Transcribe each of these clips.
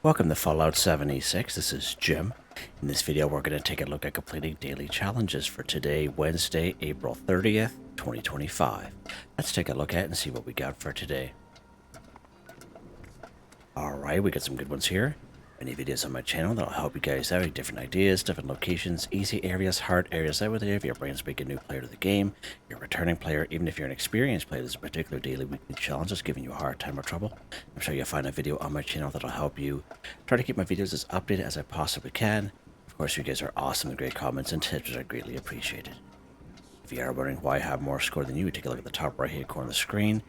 Welcome to Fallout 76. This is Jim. In this video, we're going to take a look at completing daily challenges for today, Wednesday, April 30th, 2025. Let's take a look at it and see what we got for today. Alright, we got some good ones here. Many videos on my channel that'll help you guys out with different ideas, different locations, easy areas, hard areas. That way, if your brains make a new player to the game, you're a returning player, even if you're an experienced player, there's a particular daily, weekly challenge that's giving you a hard time or trouble. I'm sure you'll find a video on my channel that'll help you. Try to keep my videos as updated as I possibly can. Of course, you guys are awesome and great comments and tips are greatly appreciated. If you are wondering why I have more score than you, take a look at the top right hand corner of the screen.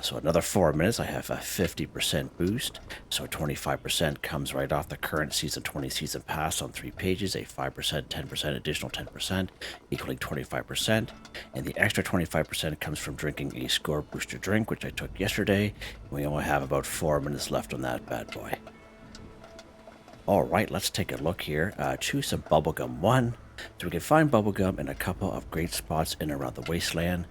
So another 4 minutes, I have a 50% boost. So 25% comes right off the current Season 20 Season Pass on 3 pages, a 5%, 10%, additional 10%, equaling 25%. And the extra 25% comes from drinking a score booster drink, which I took yesterday. We only have about 4 minutes left on that bad boy. Alright, let's take a look here. Choose some Bubblegum 1. So we can find Bubblegum in a couple of great spots in and around the wasteland.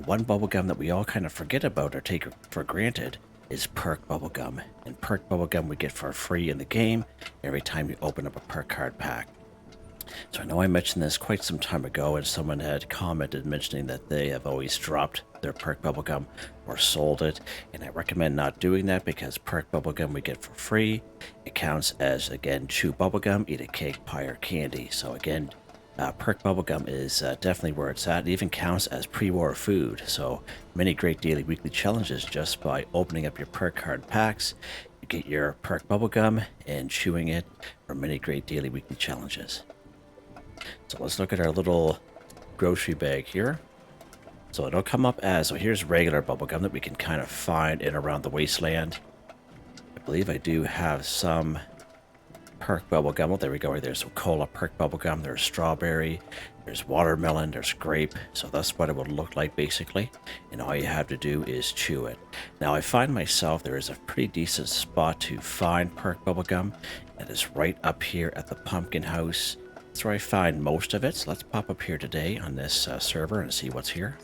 One Bubblegum that we all kind of forget about or take for granted is Perk Bubblegum. And Perk Bubblegum we get for free in the game every time you open up a Perk card pack. So I know I mentioned this quite some time ago and someone had commented mentioning that they have always dropped their Perk Bubblegum or sold it. And I recommend not doing that because Perk Bubblegum we get for free. It counts as, again, chew bubblegum, eat a cake, pie, or candy. So again, Perk Bubblegum is definitely where it's at. It even counts as pre-war food. So many great daily weekly challenges just by opening up your Perk card packs. You get your Perk Bubblegum and chewing it for many great daily weekly challenges. So let's look at our little grocery bag here. So it'll come up as, so here's regular bubblegum that we can kind of find in around the wasteland. I believe I do have some Perk Bubblegum. Well, there we go. Right there's some cola Perk Bubblegum. There's strawberry. There's watermelon. There's grape. So that's what it would look like basically. And all you have to do is chew it. Now I find myself there is a pretty decent spot to find Perk Bubblegum. That is right up here at the pumpkin house. That's where I find most of it. So let's pop up here today on this server and see what's here.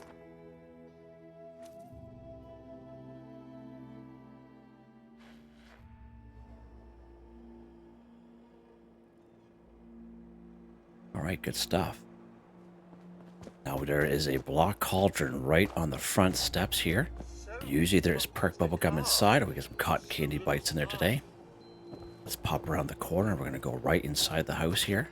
Alright, good stuff. Now there is a block cauldron right on the front steps here. Usually there's Perk Bubblegum inside, or we get some cotton candy bites in there today. Let's pop around the corner. We're going to go right inside the house here.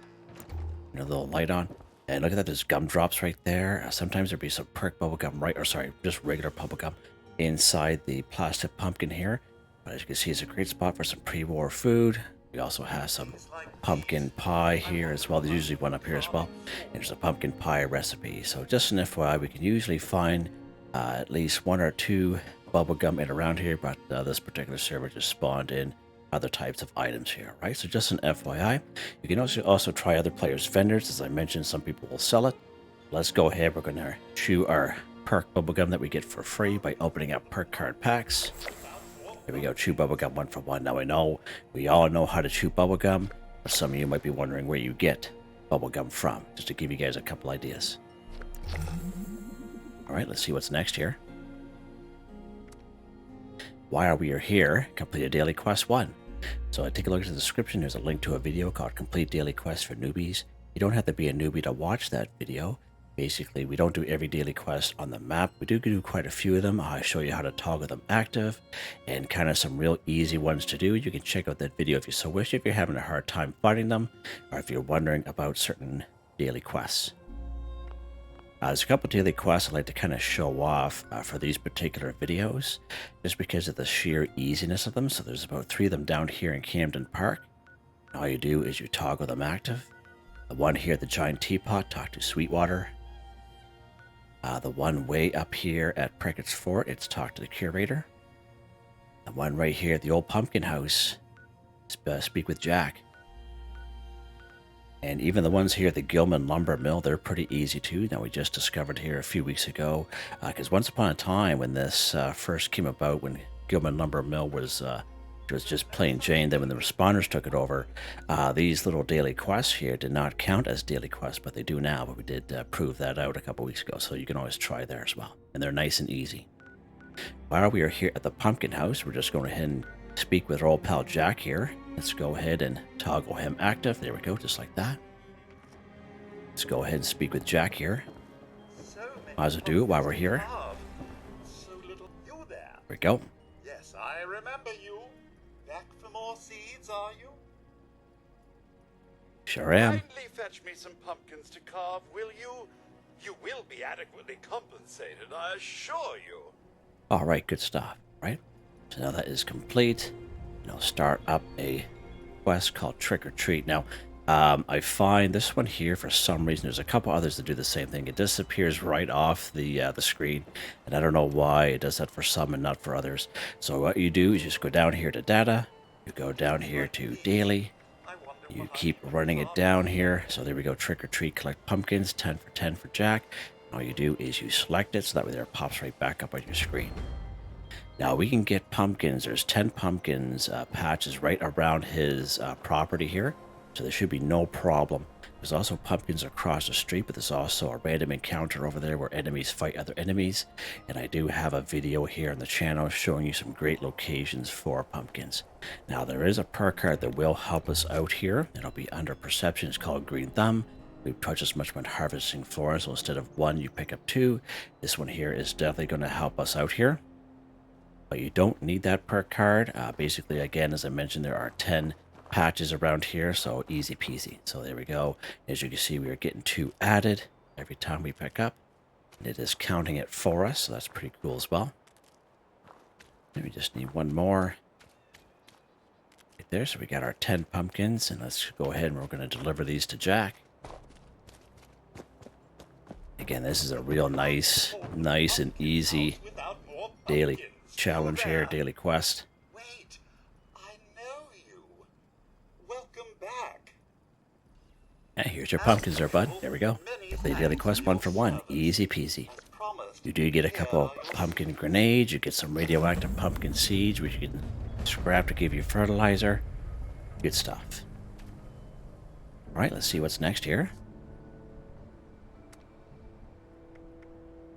A little light on. And look at that, there's gumdrops right there. Sometimes there'll be some Perk Bubblegum right, or sorry, just regular bubblegum inside the plastic pumpkin here. But as you can see, it's a great spot for some pre-war food. We also have some pumpkin pie here as well. There's usually one up here as well. And there's a pumpkin pie recipe. So just an FYI, we can usually find at least 1 or 2 bubblegum in around here, but this particular server just spawned in other types of items here, right? So just an FYI. You can also try other players' vendors. As I mentioned, some people will sell it. Let's go ahead. We're going to chew our Perk Bubblegum that we get for free by opening up Perk card packs. Here we go, chew bubblegum 1 for 1. Now I know we all know how to chew bubblegum, but some of you might be wondering where you get bubblegum from, just to give you guys a couple ideas. Alright, let's see what's next here. While we are here, complete a daily quest 1. So take a look at the description. There's a link to a video called Complete Daily Quest for Newbies. You don't have to be a newbie to watch that video. Basically, we don't do every daily quest on the map. We do quite a few of them. I show you how to toggle them active and kind of some real easy ones to do. You can check out that video if you so wish, if you're having a hard time finding them or if you're wondering about certain daily quests. There's a couple daily quests I'd like to kind of show off for these particular videos just because of the sheer easiness of them. So there's about 3 of them down here in Camden Park. And all you do is you toggle them active. The one here, the giant teapot, talk to Sweetwater. The one way up here at Picquerist Fort, it's talk to the curator. The one right here at the old pumpkin house, speak with Jack. And even the ones here at the Gilman Lumber Mill, they're pretty easy too. Now we just discovered here a few weeks ago, because once upon a time when this first came about, when Gilman Lumber Mill was just plain Jane, then when the responders took it over, these little daily quests here did not count as daily quests, but they do now. But we did prove that out a couple weeks ago, so you can always try there as well. And they're nice and easy. While we are here at the pumpkin house, we're just going ahead and speak with our old pal Jack here. Let's go ahead and toggle him active. There we go, just like that. Let's go ahead and speak with Jack here. Might as well do it while we're here. There we go. Yes, I remember you. Back for more seeds, are you? Sure am. Kindly fetch me some pumpkins to carve, will you? You will be adequately compensated, I assure you. Alright, good stuff, right? So now that is complete. And I'll start up a quest called Trick or Treat. Now, I find this one here, for some reason, there's a couple others that do the same thing. It disappears right off the screen, and I don't know why it does that for some and not for others. So what you do is you just go down here to Data, you go down here to Daily, you keep running it down here. So there we go, Trick or Treat, collect pumpkins, 10 for 10 for Jack. All you do is you select it, so that way there it pops right back up on your screen. Now we can get pumpkins. There's 10 pumpkins patches right around his property here, so there should be no problem. There's also pumpkins across the street, but there's also a random encounter over there where enemies fight other enemies. And I do have a video here on the channel showing you some great locations for pumpkins. Now there is a perk card that will help us out here. It'll be under perception. It's called Green Thumb. We've touched as much when harvesting flora, so instead of 1, you pick up 2. This one here is definitely going to help us out here. But you don't need that perk card. Basically, again, as I mentioned, there are 10 patches around here, so easy peasy. So there we go. As you can see, we are getting 2 added every time we pick up. And it is counting it for us, so that's pretty cool as well. And we just need 1 more. Right there, so we got our 10 pumpkins, and let's go ahead and we're going to deliver these to Jack. Again, this is a real nice and easy daily challenge here, daily quest. Wait, I know you. Welcome back. And here's your pumpkins there, bud. There we go. The daily quest 1 for 1. Easy peasy. You do get a couple of pumpkin grenades. You get some radioactive pumpkin seeds, which you can scrap to give you fertilizer. Good stuff. Alright, let's see what's next here.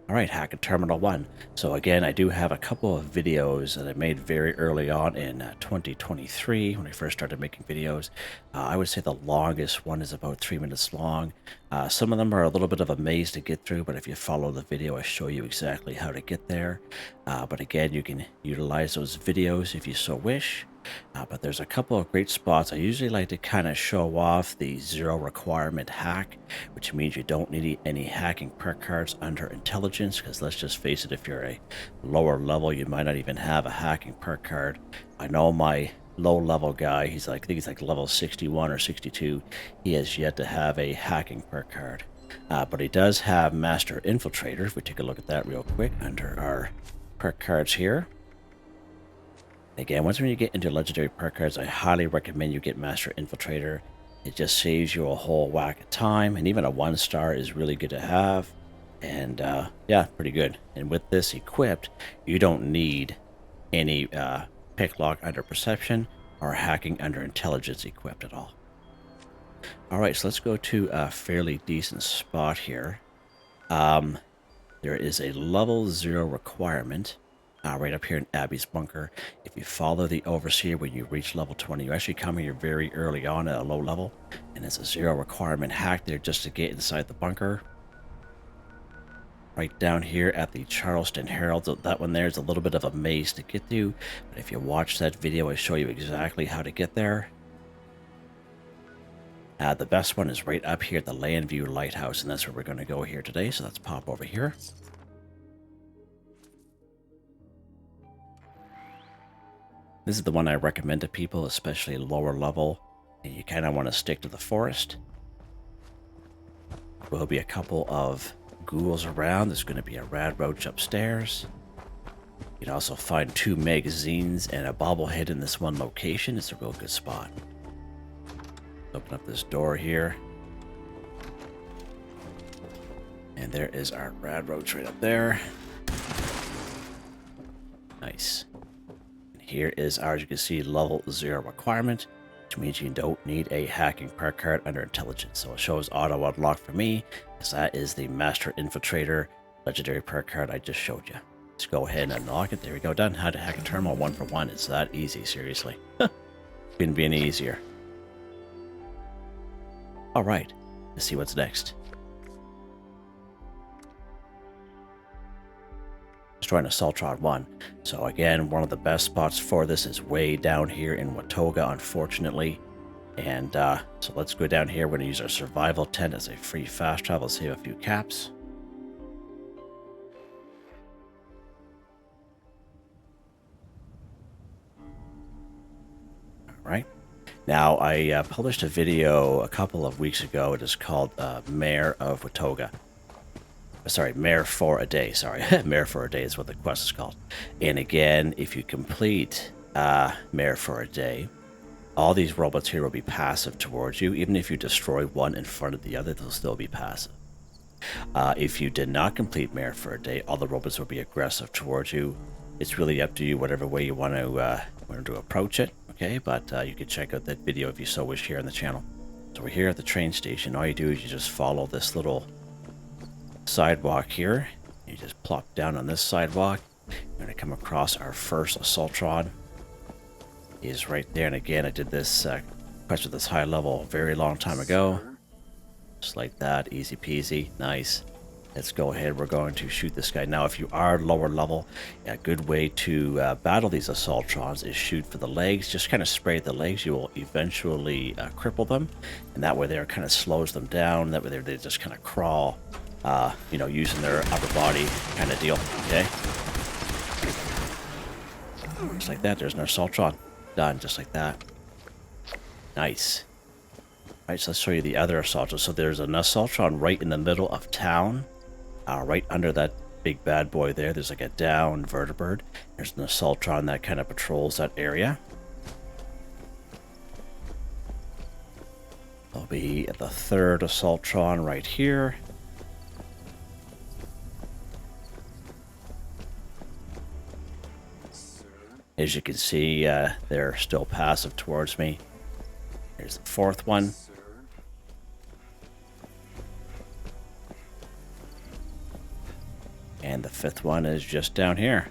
Alright, Hacking Terminal 1. So again, I do have a couple of videos that I made very early on in 2023 when I first started making videos. I would say the longest one is about 3 minutes long. Some of them are a little bit of a maze to get through, but if you follow the video, I show you exactly how to get there. But again, you can utilize those videos if you so wish. But there's a couple of great spots. I usually like to kind of show off the 0 requirement hack, which means you don't need any hacking perk cards under intelligence, because let's just face it, if you're a lower level, you might not even have a hacking perk card. I know my low level guy, I think he's like level 61 or 62, he has yet to have a hacking perk card. But he does have Master Infiltrator. If we take a look at that real quick under our perk cards here. Again, once when you get into legendary perk cards, I highly recommend you get Master Infiltrator. It just saves you a whole whack of time, and even a 1-star is really good to have. And yeah, pretty good. And with this equipped, you don't need any pick lock under perception or hacking under intelligence equipped at all. Alright, so let's go to a fairly decent spot here. There is a level 0 requirement. Right up here in Abby's bunker. If you follow the overseer when you reach level 20, you actually come here very early on at a low level, and it's a 0 requirement hack there just to get inside the bunker. Right down here at the Charleston Herald, so that one there is a little bit of a maze to get to, but if you watch that video, I show you exactly how to get there. The best one is right up here at the Landview Lighthouse, and that's where we're going to go here today, so let's pop over here. This is the one I recommend to people, especially lower level, and you kind of want to stick to the forest. There will be a couple of ghouls around. There's going to be a rad roach upstairs. You can also find 2 magazines and a bobblehead in this one location. It's a real good spot. Open up this door here. And there is our rad roach right up there. Nice. Here is ours, you can see level 0 requirement, which means you don't need a hacking perk card under intelligence. So it shows auto unlock for me, because that is the Master Infiltrator legendary perk card I just showed you. Let's go ahead and unlock it. There we go, done. How to hack a terminal 1 for 1. It's that easy, seriously. Couldn't be any easier. Alright, let's see what's next. Destroying Assaultron 1. So again, one of the best spots for this is way down here in Watoga, unfortunately. And so let's go down here. We're going to use our survival tent as a free fast travel, save a few caps. Alright. Now, I published a video a couple of weeks ago. It is called Mayor of Watoga. Sorry, Mayor for a Day. Sorry, Mayor for a Day is what the quest is called. And again, if you complete Mayor for a Day, all these robots here will be passive towards you. Even if you destroy one in front of the other, they'll still be passive. If you did not complete Mayor for a Day, all the robots will be aggressive towards you. It's really up to you, whatever way you want to approach it. Okay, but you can check out that video if you so wish here on the channel. So we're here at the train station. All you do is you just follow this little sidewalk here. You just plop down on this sidewalk. You're going to come across our first Assaultron. He is right there. And again, I did this quest with this high level a very long time ago. Just like that. Easy peasy. Nice. Let's go ahead. We're going to shoot this guy. Now, if you are lower level, a good way to battle these Assaultrons is shoot for the legs. Just kind of spray the legs. You will eventually cripple them. And that way there kind of slows them down. That way they just kind of crawl, you know, using their upper body kind of deal. Okay? Just like that. There's an Assaultron. Done. Just like that. Nice. Alright, so let's show you the other Assaultron. So there's an Assaultron right in the middle of town. Right under that big bad boy there, there's like a down vertibird. There's an Assaultron that kind of patrols that area. There'll be the third Assaultron right here. As you can see, they're still passive towards me. Here's the fourth one. And the fifth one is just down here.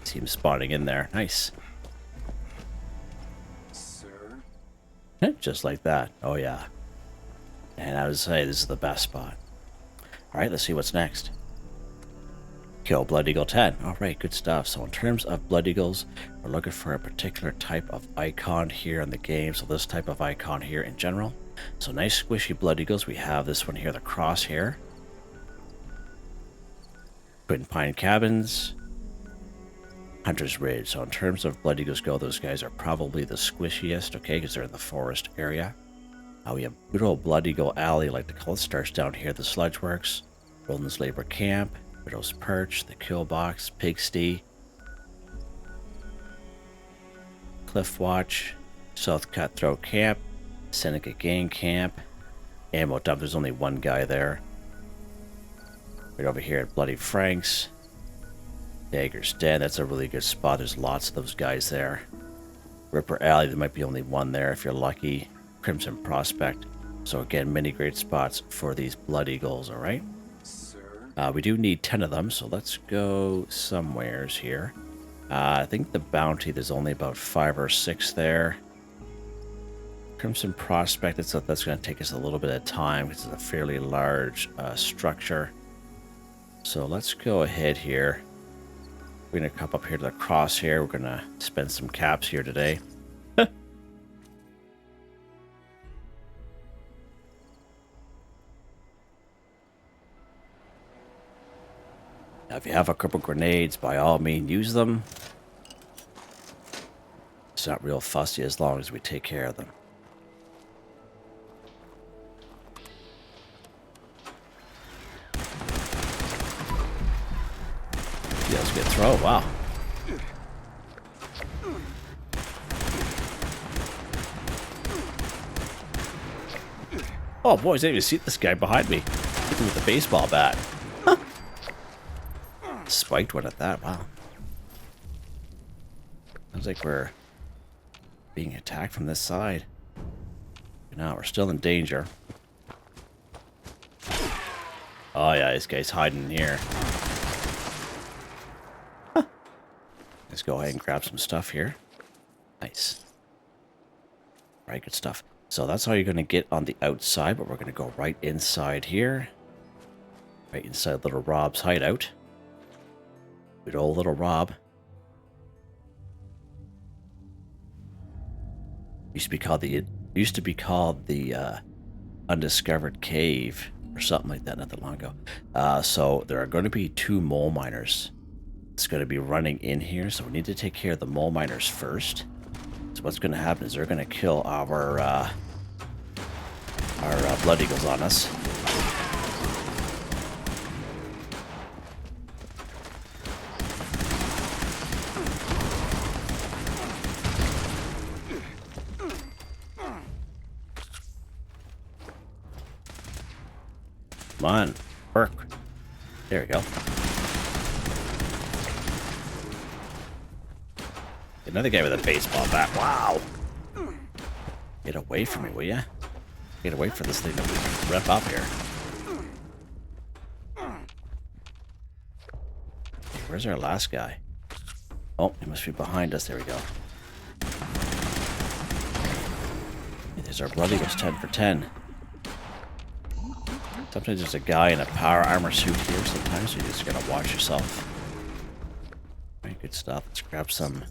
See him spawning in there. Nice. Sir. Just like that. Oh, yeah. And I would say this is the best spot. Alright, let's see what's next. Kill Blood Eagle 10. Alright, good stuff. So in terms of Blood Eagles, we're looking for a particular type of icon here in the game. So this type of icon here in general. So nice squishy Blood Eagles. We have this one here, the crosshair. Twin Pine Cabins, Hunter's Ridge. So in terms of Blood Eagles go, those guys are probably the squishiest, okay, because they're in the forest area. We have good old Blood Eagle Alley, like the call it, starts down here, the Sludge Works, Roland's Labor Camp, Widow's Perch, the Kill Box, Pigsty, Cliff Watch, South Cutthroat Camp, Seneca Gang Camp, Ammo Dump. There's only one guy there. Right over here at Bloody Frank's. Dagger's Den, that's a really good spot. There's lots of those guys there. Ripper Alley, there might be only one there if you're lucky. Crimson Prospect. So again, many great spots for these Blood Eagles, alright? We do need 10 of them, so let's go somewheres here. I think the bounty, there's only about 5 or 6 there. Crimson Prospect, that's going to take us a little bit of time because it's a fairly large structure. So let's go ahead here. We're going to come up here to the crosshair. We're going to spend some caps here today. Now, if you have a couple grenades, by all means, use them. It's not real fussy as long as we take care of them. Yeah, that's a good throw. Wow. Oh, boys, I didn't even see this guy behind me. Hit him with the baseball bat. Huh. Spiked one at that. Wow. Sounds like we're being attacked from this side. No, we're still in danger. Oh, yeah, this guy's hiding in here. Let's go ahead and grab some stuff here. Nice. All right, good stuff. So that's all you're going to get on the outside, but we're going to go right inside here. Right inside little Rob's hideout. Good old little Rob. Used to be called the Undiscovered Cave or something like that not that long ago. So there are going to be 2 mole miners. It's going to be running in here, so we need to take care of the mole miners first. So what's going to happen is they're going to kill our blood eagles on us. Come on, Perk. There we go. Another guy with a baseball bat. Wow. Get away from me, will ya? Get away from this thing that we rep up here. Hey, where's our last guy? Oh, he must be behind us. There we go. Hey, there's our blood eagles 10 for 10. Sometimes there's a guy in a power armor suit here. Sometimes you just gotta watch yourself. Alright, good stuff. Let's grab some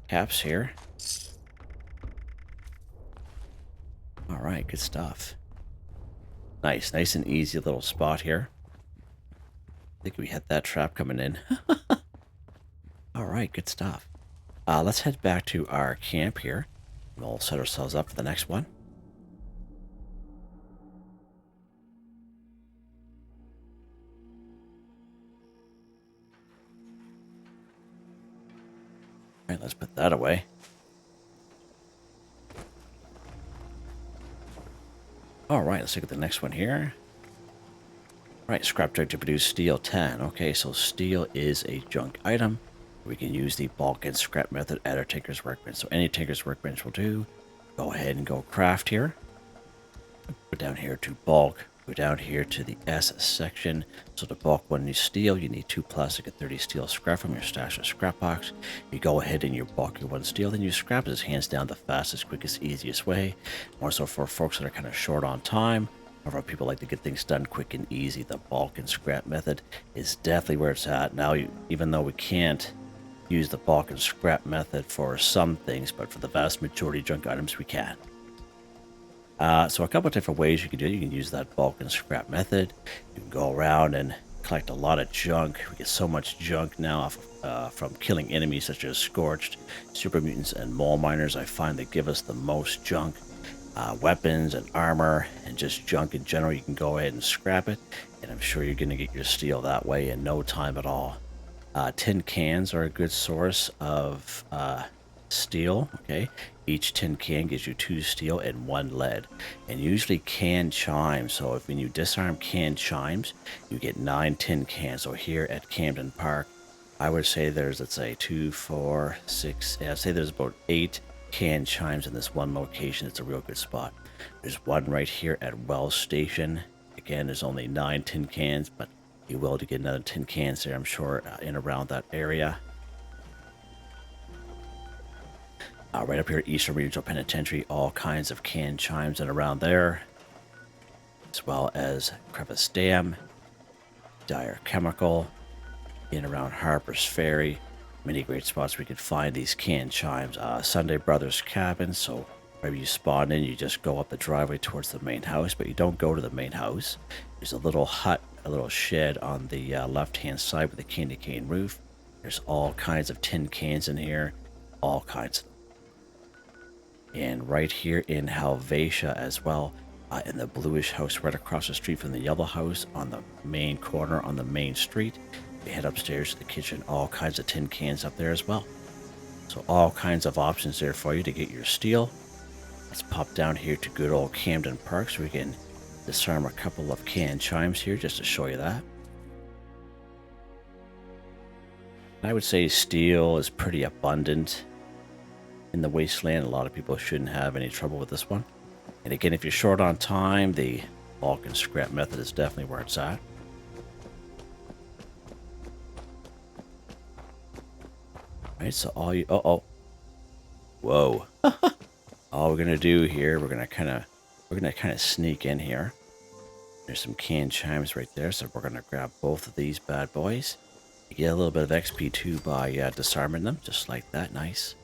caps here. Alright, good stuff. Nice and easy little spot here. I think we had that trap coming in. Alright, good stuff. Let's head back to our camp here. We'll set ourselves up for the next one. Alright, let's put that away. Alright, let's look at the next one here. Right, scrap junk to produce steel 10. Okay, so steel is a junk item. We can use the bulk and scrap method at our Tinker's Workbench. So any Tinker's Workbench will do. Go ahead and go craft here. Go down here to bulk. Go down here to the S section. So to bulk one new steel, you need 2 plastic and 30 steel scrap from your stash of scrap box. You go ahead and you bulk your 1 steel, then you scrap it. Hands down the fastest, quickest, easiest way. More so for folks that are kind of short on time, or for people like to get things done quick and easy. The bulk and scrap method is definitely where it's at. Now, even though we can't use the bulk and scrap method for some things, but for the vast majority of junk items, we can. So a couple of different ways you can do it. You can use that bulk and scrap method. You can go around and collect a lot of junk. We get so much junk now from killing enemies such as Scorched, Super Mutants, and Mole Miners. I find they give us the most junk. Weapons and armor and just junk in general. You can go ahead and scrap it, and I'm sure you're going to get your steel that way in no time at all. Tin cans are a good source of steel. Okay, each tin can gives you 2 steel and 1 lead, and usually canned chimes. So when you disarm canned chimes, you get 9 tin cans. So here at Camden Park, I would say there's, let's say, 2, 4, 6. Yeah, I'd say there's about 8 canned chimes in this one location. It's a real good spot. There's one right here at Wells Station. Again, there's only 9 tin cans, but you will to get another tin cans there, I'm sure, in around that area. Right up here at Eastern Regional Penitentiary, all kinds of canned chimes and around there, as well as Crevice Dam, Dyer Chemical, in around Harper's Ferry. Many great spots we could find these canned chimes. Sunday Brothers Cabin, so wherever you spawn in, you just go up the driveway towards the main house, but you don't go to the main house. There's a little hut, a little shed on the left-hand side with a candy cane roof. There's all kinds of tin cans in here, all kinds of them. And right here in Helvetia as well, in the bluish house right across the street from the yellow house on the main corner on the main street. We head upstairs to the kitchen, all kinds of tin cans up there as well. So all kinds of options there for you to get your steel. Let's pop down here to good old Camden Park so we can disarm a couple of canned chimes here just to show you that. I would say steel is pretty abundant in the wasteland. A lot of people shouldn't have any trouble with this one. And again, if you're short on time, the bulk and scrap method is definitely where it's at. Alright, so all you... Uh-oh. Whoa. All we're gonna do here, we're gonna kind of sneak in here. There's some canned chimes right there, so we're gonna grab both of these bad boys. You get a little bit of XP too by disarming them, just like that. Nice.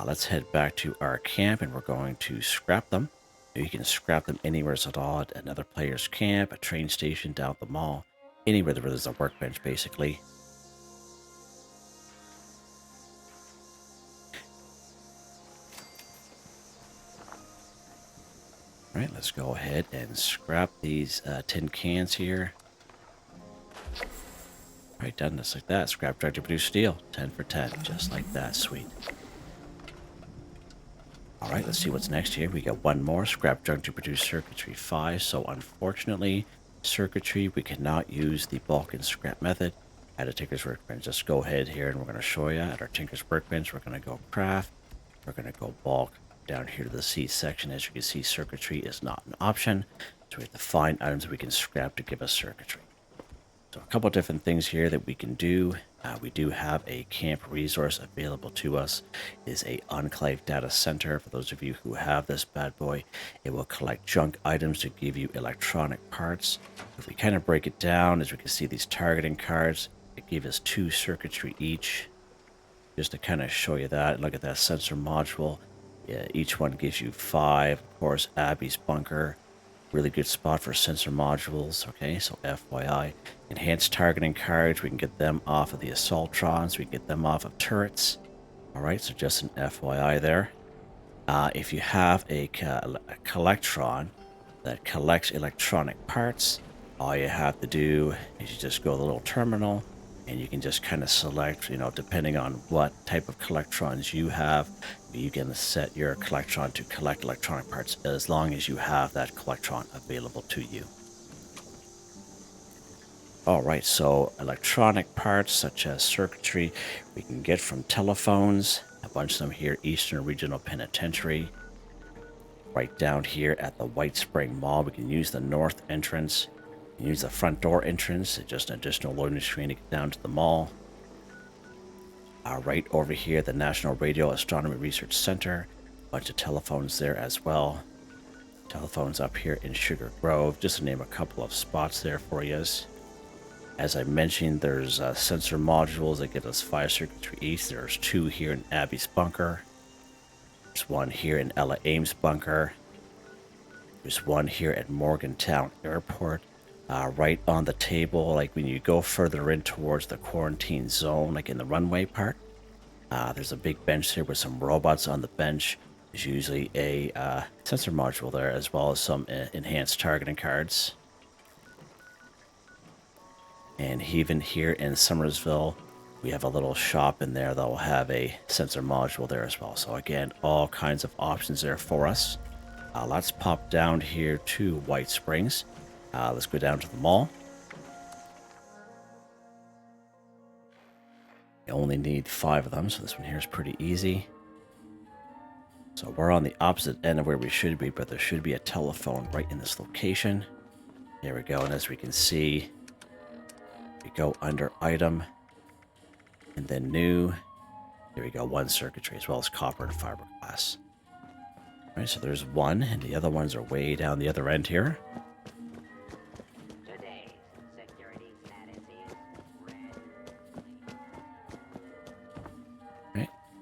Let's head back to our camp, and we're going to scrap them. You can scrap them anywhere at all, at another player's camp, a train station, down the mall, anywhere where there's a workbench, basically. All right, let's go ahead and scrap these tin cans here. All right, done just like that. Scrap directly produce steel, 10 for 10, just like that. Sweet. All right, let's see what's next here. We got one more. Scrap junk to produce circuitry 5. So unfortunately, circuitry, we cannot use the bulk and scrap method at a Tinker's Workbench. Just go ahead here and we're going to show you at our Tinker's Workbench. We're going to go craft. We're going to go bulk. Down here to the C section, as you can see, circuitry is not an option. So we have to find items that we can scrap to give us circuitry. So a couple different things here that we can do. We do have a camp resource available to us. It is a enclave data center. For those of you who have this bad boy, it will collect junk items to give you electronic parts. If we kind of break it down, as we can see, these targeting cards, it give us 2 circuitry each. Just to kind of show you that, look at that sensor module. Yeah, each one gives you 5. Of course, Abby's bunker, really good spot for sensor modules. Okay, so FYI. Enhanced targeting cards, we can get them off of the Assaultrons, we can get them off of turrets. Alright, so just an FYI there. If you have a Collectron that collects electronic parts, all you have to do is you just go to the little terminal, and you can just kind of select, you know, depending on what type of Collectrons you have, you can set your Collectron to collect electronic parts as long as you have that Collectron available to you. Alright, so electronic parts such as circuitry we can get from telephones, a bunch of them here, Eastern Regional Penitentiary. Right down here at the White Spring Mall, we can use the north entrance. Use the front door entrance, just an additional loading screen to get down to the mall. Right over here, the National Radio Astronomy Research Center. Bunch of telephones there as well. Telephones up here in Sugar Grove, just to name a couple of spots there for you. As I mentioned, there's sensor modules that give us 5 circuitry each. There's 2 here in Abby's bunker. There's 1 here in Ella Ames' bunker. There's 1 here at Morgantown Airport. Right on the table, like when you go further in towards the quarantine zone, like in the runway part, there's a big bench here with some robots on the bench. There's usually a sensor module there, as well as some enhanced targeting cards. And even here in Summersville, we have a little shop in there that will have a sensor module there as well. So again, all kinds of options there for us. Let's pop down here to White Springs. Let's go down to the mall. You only need 5 of them, so this one here is pretty easy. So we're on the opposite end of where we should be, but there should be a telephone right in this location. There we go, and as we can see, we go under item, and then new. There we go, 1 circuitry, as well as copper and fiberglass. All right, so there's 1, and the other ones are way down the other end here.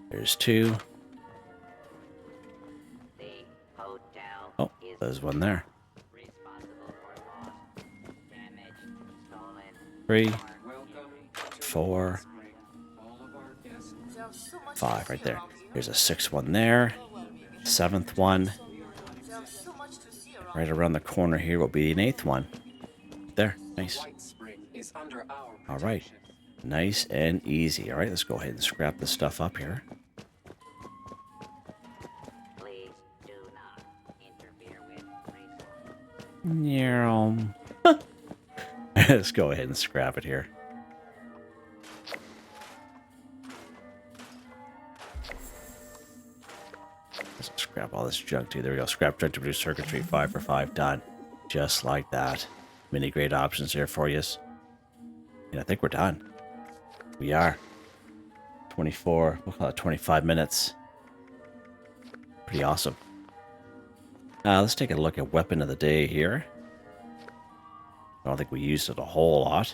There's 2. Oh, there's 1 there. 3, 4, 5 right there. There's a 6th one there. 7th one. Right around the corner here will be an 8th one. There, nice. All right, nice and easy. All right, let's go ahead and scrap this stuff up here. Let's go ahead and scrap it here. Let's scrap all this junk too. There we go. Scrap junk to produce circuitry. 5 for 5. Done. Just like that. Many great options here for you. And I think we're done. We are. 24, we'll call it 25 minutes. Pretty awesome. Let's take a look at weapon of the day here. I don't think we used it a whole lot.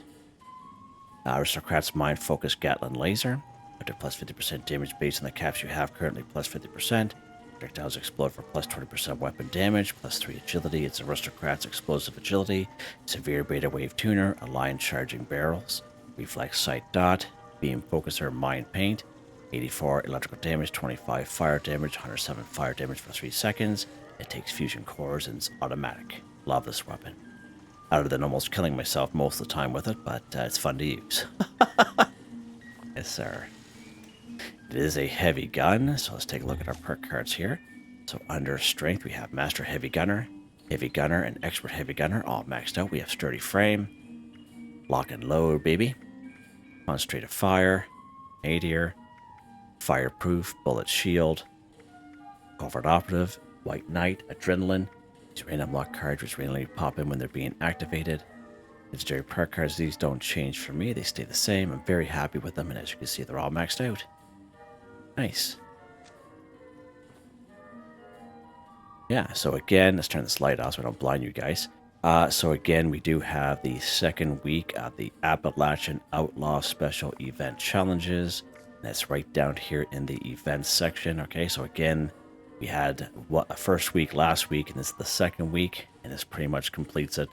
Aristocrat's Mind Focus Gatling Laser. After plus 50% damage based on the caps you have currently, plus 50%. Projectiles explode for plus 20% weapon damage, plus 3 agility. It's Aristocrat's Explosive Agility. Severe Beta Wave Tuner. Aligned Charging Barrels. Reflex Sight Dot. Beam Focuser Mind Paint. 84 electrical damage, 25 fire damage, 107 fire damage for 3 seconds. It takes fusion cores and it's automatic. Love this weapon. Other than almost killing myself most of the time with it, but it's fun to use. Yes, sir. It is a heavy gun, so let's take a look at our perk cards here. So under Strength, we have Master Heavy Gunner, and Expert Heavy Gunner, all maxed out. We have Sturdy Frame, Lock and Load, baby. Concentrated Fire, Nadir, Fireproof, Bullet Shield, Covert Operative, White Knight, Adrenaline. These random lock cards which randomly pop in when they're being activated. Legendary perk cards, these don't change for me. They stay the same. I'm very happy with them, and as you can see, they're all maxed out. Nice. Yeah, so again, let's turn this light off so I don't blind you guys. So again, we do have the second week of the Appalachian Outlaw Special Event Challenges. That's right down here in the events section. Okay, so again, we had a first week last week, and this is the second week, and this pretty much completes it.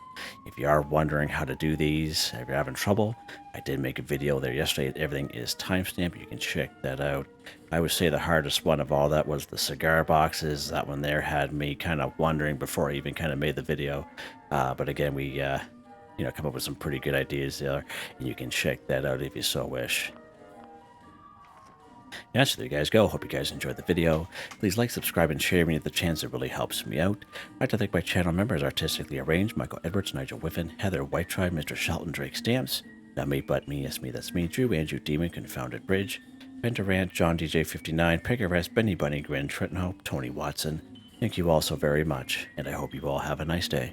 If you are wondering how to do these, if you're having trouble, I did make a video there yesterday. Everything is timestamped. You can check that out. I would say the hardest one of all that was the cigar boxes. That one there had me kind of wondering before I even kind of made the video. But again, we come up with some pretty good ideas there, and you can check that out if you so wish. Yeah, so there you guys go. Hope you guys enjoyed the video. Please like, subscribe, and share me at the chance. It really helps me out. I'd like to thank my channel members, Artistically Arranged, Michael Edwards, Nigel Wiffen, Heather, Whitetribe, Mr. Shelton, Drake Stamps, NotMeButMeYesMeThatsMe, Drew, Andrew, Demon, Confoundedbridge, Durant, John DJ59, Picquerist, Benny Bunny, Gwen Trutnau, Tony Watson. Thank you all so very much, and I hope you all have a nice day.